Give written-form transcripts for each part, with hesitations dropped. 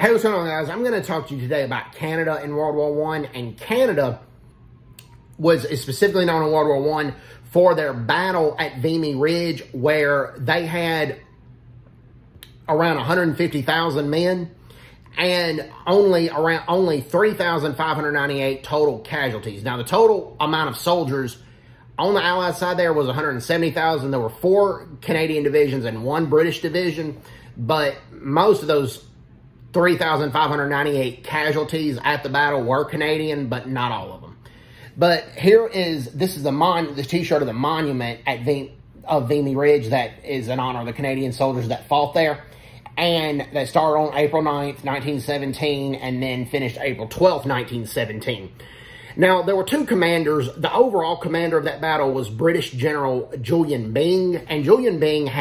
Hey, what's going on, guys? I'm going to talk to you today about Canada in World War I. And Canada is specifically known in World War I for their battle at Vimy Ridge, where they had around 150,000 men and only 3,598 total casualties. Now, the total amount of soldiers on the Allied side there was 170,000. There were 4 Canadian divisions and 1 British division, but most of those 3,598 casualties at the battle were Canadian, but not all of them. But this is the t-shirt of the monument of Vimy Ridge that is in honor of the Canadian soldiers that fought there. And that started on April 9th, 1917, and then finished April 12th, 1917. Now, there were 2 commanders. The overall commander of that battle was British General Julian Byng. And Julian Byng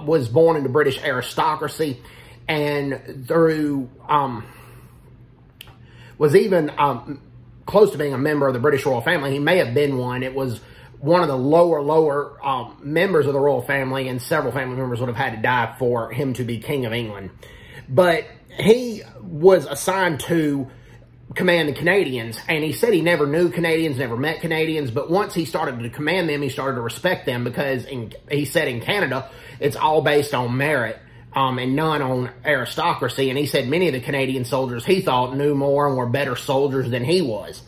was born into British aristocracy and was even close to being a member of the British royal family. He may have been one. It was one of the lower members of the royal family, and several family members would have had to die for him to be King of England. But he was assigned to command the Canadians, and he said he never knew Canadians, never met Canadians, but once he started to command them, he started to respect them because he said in Canada, it's all based on merit and none on aristocracy. And he said many of the Canadian soldiers he thought knew more and were better soldiers than he was.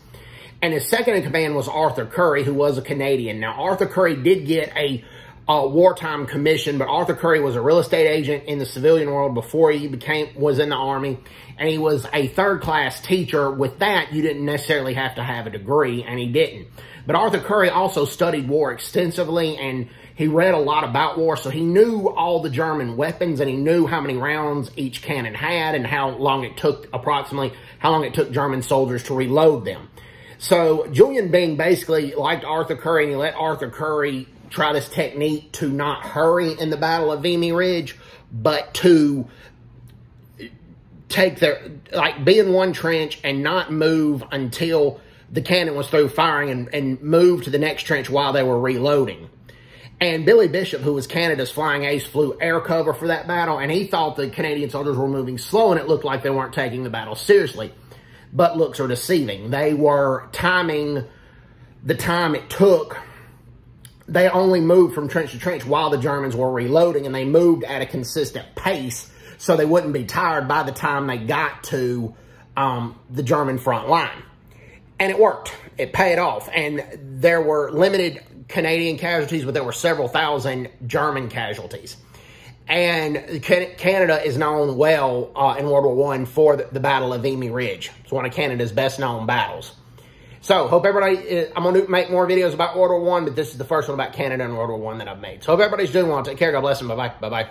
And his second in command was Arthur Currie, who was a Canadian. Now, Arthur Currie did get a wartime commission, but Arthur Currie was a real estate agent in the civilian world before he was in the Army, and he was a third-class teacher. With that, you didn't necessarily have to have a degree, and he didn't. But Arthur Currie also studied war extensively, and he read a lot about war, so he knew all the German weapons, and he knew how many rounds each cannon had and how long it took German soldiers to reload them. So Julian Byng basically liked Arthur Currie, and he let Arthur Currie try this technique to not hurry in the Battle of Vimy Ridge, but to be in one trench and not move until the cannon was through firing and move to the next trench while they were reloading. And Billy Bishop, who was Canada's flying ace, flew air cover for that battle, and he thought the Canadian soldiers were moving slow, and it looked like they weren't taking the battle seriously. But looks are deceiving. They were timing the time it took. They only moved from trench to trench while the Germans were reloading, and they moved at a consistent pace so they wouldn't be tired by the time they got to the German front line. And it worked. It paid off. And there were limited Canadian casualties, but there were several thousand German casualties. And Canada is known well in World War I for the Battle of Vimy Ridge. It's one of Canada's best-known battles. So, hope everybody, I'm going to make more videos about World War I, but this is the first one about Canada and World War I that I've made. So, hope everybody's doing well. Take care. God bless them. Bye-bye. Bye-bye.